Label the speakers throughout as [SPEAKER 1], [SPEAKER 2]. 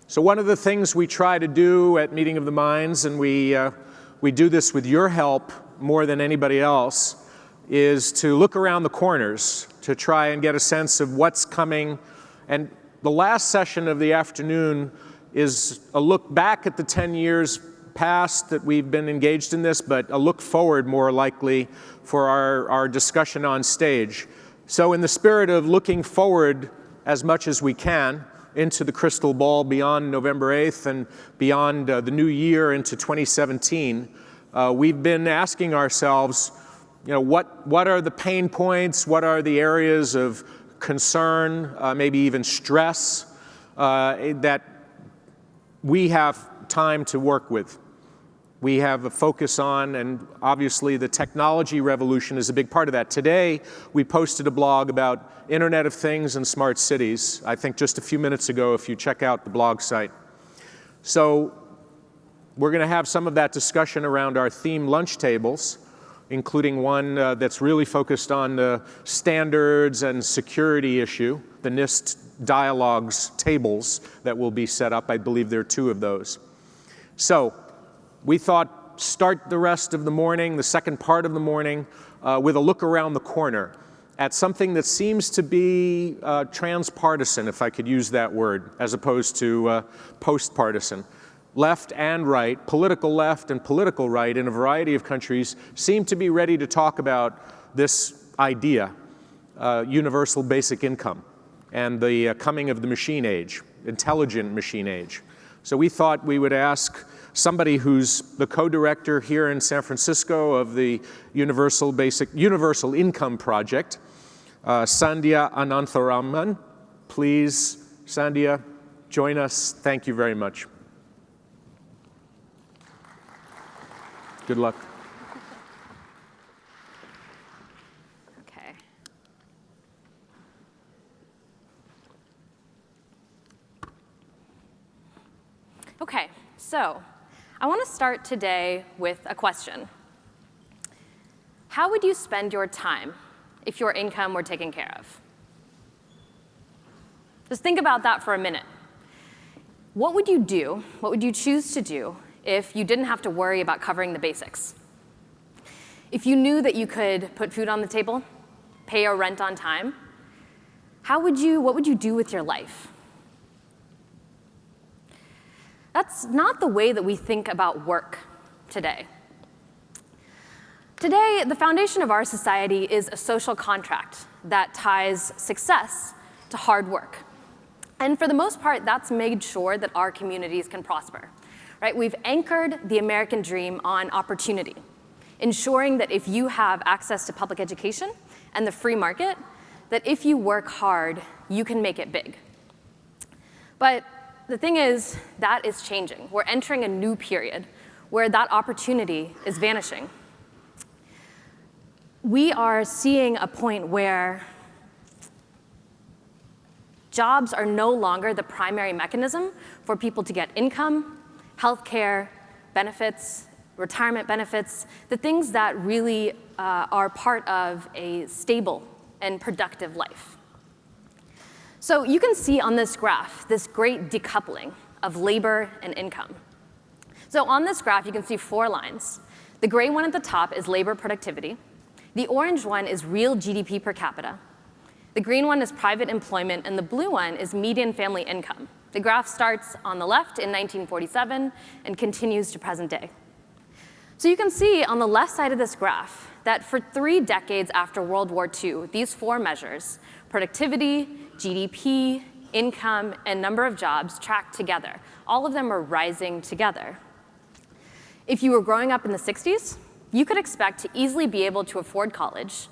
[SPEAKER 1] So one of the things we try to do at Meeting of the Minds, and we do this with your help more than anybody else, is to look around the corners to try and get a sense of what's coming. And the last session of the afternoon is a look back at the 10 years past that we've been engaged in this, but a look forward more likely for our discussion on stage. So in the spirit of looking forward as much as we can into the crystal ball beyond November 8th and beyond the new year into 2017, we've been asking ourselves, what are the pain points? What are the areas of concern, maybe even stress, that we have time to work with? We have a focus on, and obviously the technology revolution is a big part of that. Today, we posted a blog about Internet of Things and smart cities, I think just a few minutes ago, if you check out the blog site. So we're going to have some of that discussion around our theme lunch tables, including one that's really focused on the standards and security issue, the NIST dialogues tables that will be set up. I believe there are 2 of those. So we thought start the rest of the morning, the second part of the morning, with a look around the corner at something that seems to be transpartisan, if I could use that word, as opposed to post-partisan. Left and right, political left and political right in a variety of countries seem to be ready to talk about this idea, universal basic income, and the coming of the machine age, intelligent machine age. So we thought we would ask somebody who's the co-director here in San Francisco of the Universal Income Project, Sandhya Anantharaman. Please, Sandhya, join us. Thank you very much. Good luck.
[SPEAKER 2] Okay. Okay, so I want to start today with a question. How would you spend your time if your income were taken care of? Just think about that for a minute. What would you do, what would you choose to do if you didn't have to worry about covering the basics? If you knew that you could put food on the table, pay your rent on time, what would you do with your life? That's not the way that we think about work today. Today, the foundation of our society is a social contract that ties success to hard work. And for the most part, that's made sure that our communities can prosper. Right? We've anchored the American dream on opportunity, ensuring that if you have access to public education and the free market, that if you work hard, you can make it big. But the thing is, that is changing. We're entering a new period where that opportunity is vanishing. We are seeing a point where jobs are no longer the primary mechanism for people to get income, healthcare, benefits, retirement benefits, the things that really are part of a stable and productive life. So you can see on this graph this great decoupling of labor and income. So on this graph, you can see 4 lines. The gray one at the top is labor productivity. The orange one is real GDP per capita. The green one is private employment, and the blue one is median family income. The graph starts on the left in 1947 and continues to present day. So you can see on the left side of this graph that for 3 decades after World War II, these 4 measures, productivity, GDP, income, and number of jobs tracked together. All of them are rising together. If you were growing up in the 60s, you could expect to easily be able to afford college,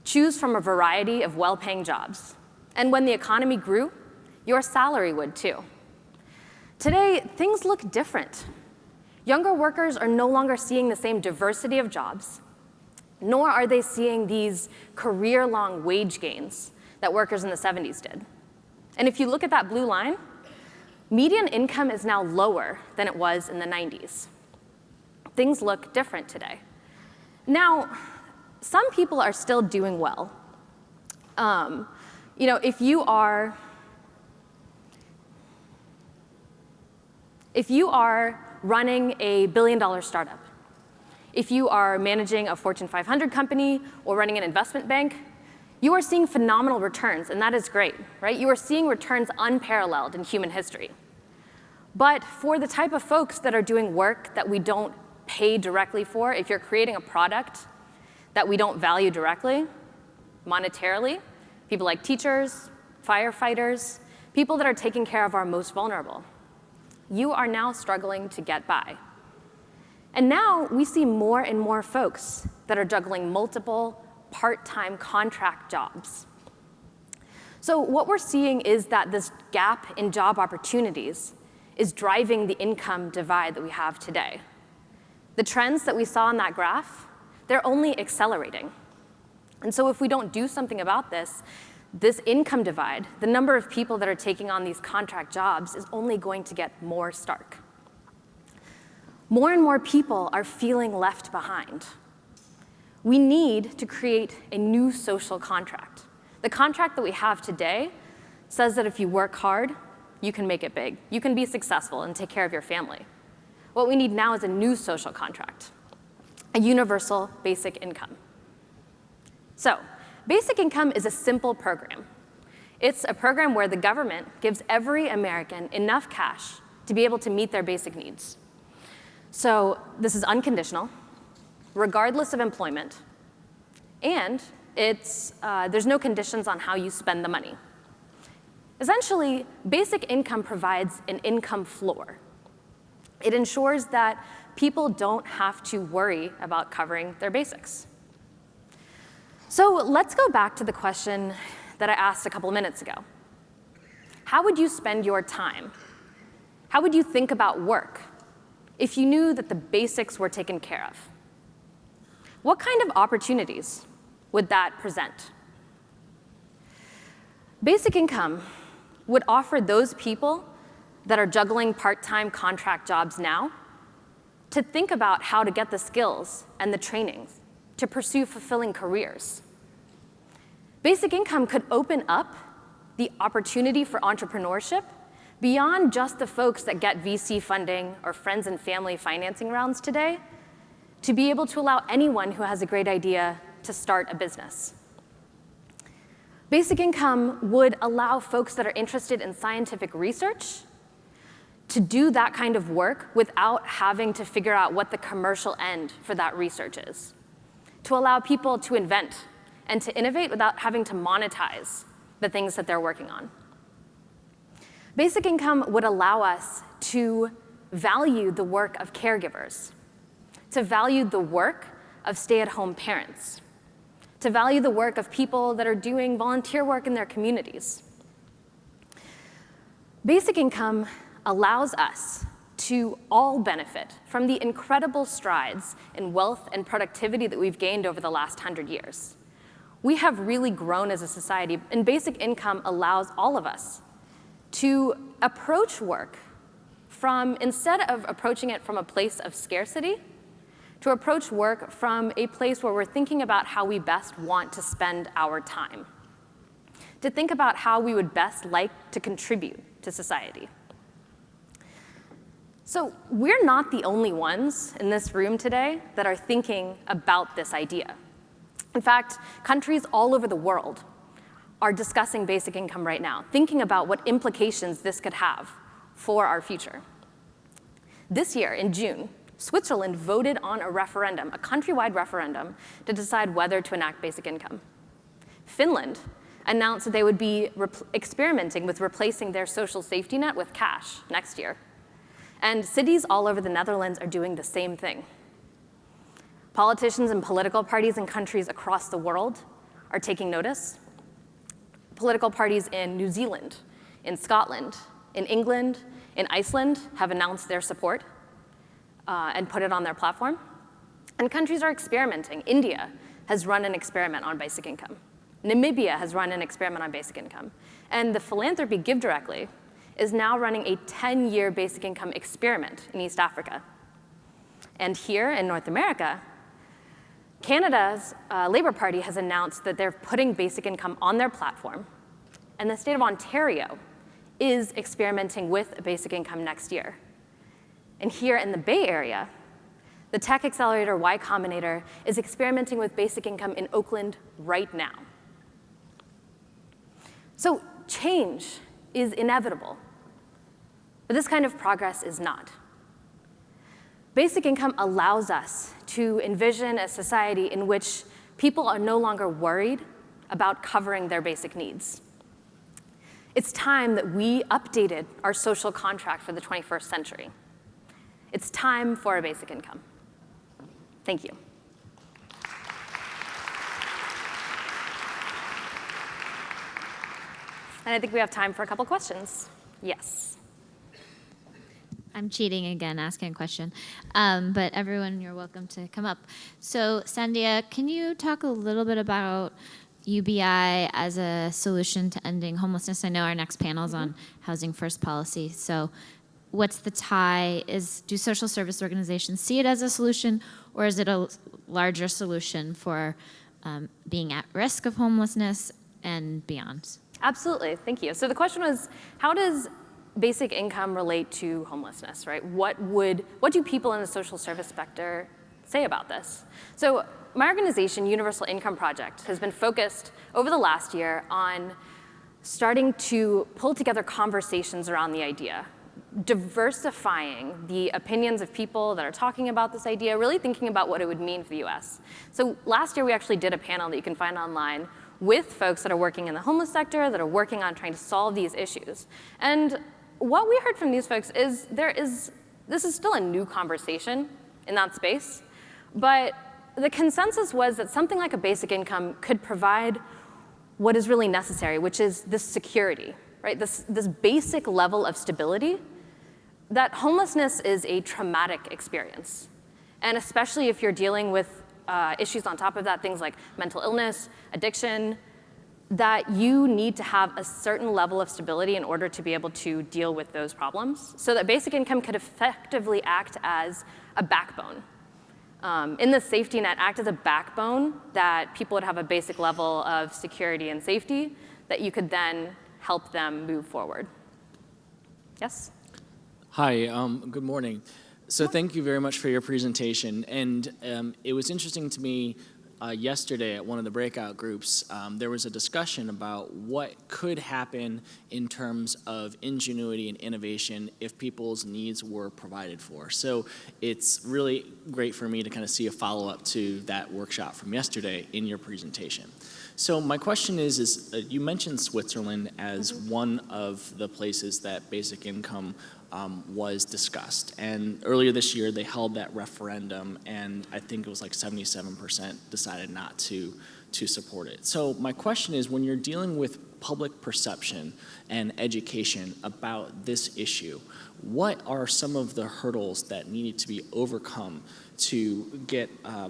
[SPEAKER 2] choose from a variety of well-paying jobs. And when the economy grew, your salary would too. Today, things look different. Younger workers are no longer seeing the same diversity of jobs, nor are they seeing these career-long wage gains that workers in the 70s did. And if you look at that blue line, median income is now lower than it was in the 90s. Things look different today. Now, some people are still doing well. If you are If you are running a billion-dollar startup, if you are managing a Fortune 500 company or running an investment bank, you are seeing phenomenal returns, and that is great, right? You are seeing returns unparalleled in human history. But for the type of folks that are doing work that we don't pay directly for, if you're creating a product that we don't value directly, monetarily, people like teachers, firefighters, people that are taking care of our most vulnerable, you are now struggling to get by. And now we see more and more folks that are juggling multiple part-time contract jobs. So what we're seeing is that this gap in job opportunities is driving the income divide that we have today. The trends that we saw in that graph, they're only accelerating. And so if we don't do something about this, this income divide, the number of people that are taking on these contract jobs, is only going to get more stark. More and more people are feeling left behind. We need to create a new social contract. The contract that we have today says that if you work hard, you can make it big. You can be successful and take care of your family. What we need now is a new social contract, a universal basic income. So, basic income is a simple program. It's a program where the government gives every American enough cash to be able to meet their basic needs. So this is unconditional, regardless of employment, and there's no conditions on how you spend the money. Essentially, basic income provides an income floor. It ensures that people don't have to worry about covering their basics. So let's go back to the question that I asked a couple minutes ago. How would you spend your time? How would you think about work if you knew that the basics were taken care of? What kind of opportunities would that present? Basic income would offer those people that are juggling part-time contract jobs now to think about how to get the skills and the trainings to pursue fulfilling careers. Basic income could open up the opportunity for entrepreneurship beyond just the folks that get VC funding or friends and family financing rounds today, to be able to allow anyone who has a great idea to start a business. Basic income would allow folks that are interested in scientific research to do that kind of work without having to figure out what the commercial end for that research is. To allow people to invent and to innovate without having to monetize the things that they're working on. Basic income would allow us to value the work of caregivers, to value the work of stay-at-home parents, to value the work of people that are doing volunteer work in their communities. Basic income allows us to all benefit from the incredible strides in wealth and productivity that we've gained over the last 100 years. We have really grown as a society, and basic income allows all of us to approach work instead of approaching it from a place of scarcity, to approach work from a place where we're thinking about how we best want to spend our time, to think about how we would best like to contribute to society. So we're not the only ones in this room today that are thinking about this idea. In fact, countries all over the world are discussing basic income right now, thinking about what implications this could have for our future. This year, in June, Switzerland voted on a referendum, a countrywide referendum, to decide whether to enact basic income. Finland announced that they would be experimenting with replacing their social safety net with cash next year. And cities all over the Netherlands are doing the same thing. Politicians and political parties in countries across the world are taking notice. Political parties in New Zealand, in Scotland, in England, in Iceland have announced their support and put it on their platform. And countries are experimenting. India has run an experiment on basic income. Namibia has run an experiment on basic income. And the philanthropy Give Directly is now running a 10-year basic income experiment in East Africa. And here in North America, Canada's Labour Party has announced that they're putting basic income on their platform, and the state of Ontario is experimenting with a basic income next year. And here in the Bay Area, the tech accelerator Y Combinator is experimenting with basic income in Oakland right now. So change is inevitable, but this kind of progress is not. Basic income allows us to envision a society in which people are no longer worried about covering their basic needs. It's time that we updated our social contract for the 21st century. It's time for a basic income. Thank you. And I think we have time for a couple questions. Yes.
[SPEAKER 3] I'm cheating again, asking a question. But everyone, you're welcome to come up. So Sandhya, can you talk a little bit about UBI as a solution to ending homelessness? I know our next panel is on housing first policy. So what's the tie? Do social service organizations see it as a solution, or is it a larger solution for being at risk of homelessness and beyond?
[SPEAKER 2] Absolutely, thank you. So the question was, how does basic income relate to homelessness, right? What do people in the social service sector say about this? So my organization, Universal Income Project, has been focused over the last year on starting to pull together conversations around the idea, diversifying the opinions of people that are talking about this idea, really thinking about what it would mean for the US. So last year we actually did a panel that you can find online with folks that are working in the homeless sector, that are working on trying to solve these issues. And what we heard from these folks is this is still a new conversation in that space, but the consensus was that something like a basic income could provide what is really necessary, which is this security, right? This basic level of stability, that homelessness is a traumatic experience. And especially if you're dealing with issues on top of that, things like mental illness, addiction, that you need to have a certain level of stability in order to be able to deal with those problems, so that basic income could effectively act as a backbone. In the safety net, act as a backbone that people would have a basic level of security and safety that you could then help them move forward. Yes?
[SPEAKER 4] Hi, good morning. So thank you very much for your presentation. And it was interesting to me yesterday at one of the breakout groups, there was a discussion about what could happen in terms of ingenuity and innovation if people's needs were provided for. So it's really great for me to kind of see a follow-up to that workshop from yesterday in your presentation. So my question is you mentioned Switzerland as one of the places that basic income was discussed. And earlier this year, they held that referendum, and I think it was like 77% decided not to support it. So my question is, when you're dealing with public perception and education about this issue, what are some of the hurdles that needed to be overcome to get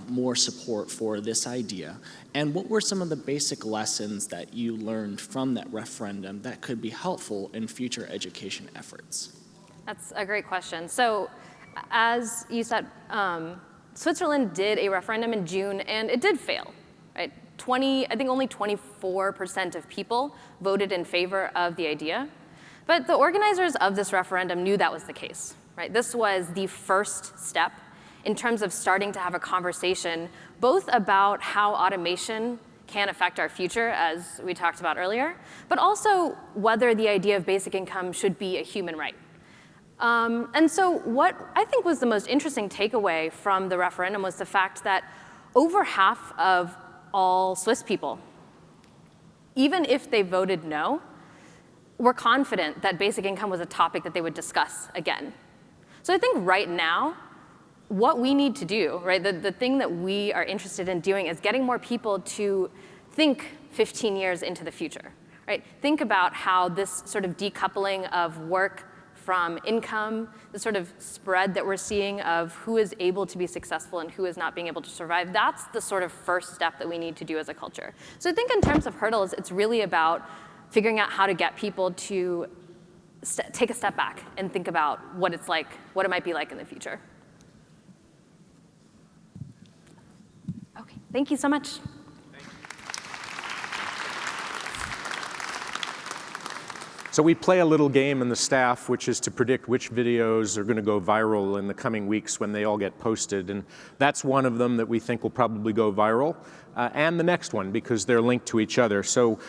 [SPEAKER 4] more support for this idea? And what were some of the basic lessons that you learned from that referendum that could be helpful in future education efforts?
[SPEAKER 2] That's a great question. So as you said, Switzerland did a referendum in June, and it did fail, right? I think only 24% of people voted in favor of the idea. But the organizers of this referendum knew that was the case, right? This was the first step in terms of starting to have a conversation both about how automation can affect our future, as we talked about earlier, but also whether the idea of basic income should be a human right. And so what I think was the most interesting takeaway from the referendum was the fact that over half of all Swiss people, even if they voted no, were confident that basic income was a topic that they would discuss again. So I think right now, what we need to do, right, the thing that we are interested in doing is getting more people to think 15 years into the future, right? Think about how this sort of decoupling of work from income, the sort of spread that we're seeing of who is able to be successful and who is not being able to survive, that's the sort of first step that we need to do as a culture. So I think in terms of hurdles, it's really about figuring out how to get people to take a step back and think about what it's like, what it might be like in the future. Okay, thank you so much.
[SPEAKER 1] So we play a little game in the staff, which is to predict which videos are going to go viral in the coming weeks when they all get posted. And that's one of them that we think will probably go viral, and the next one, because they're linked to each other. So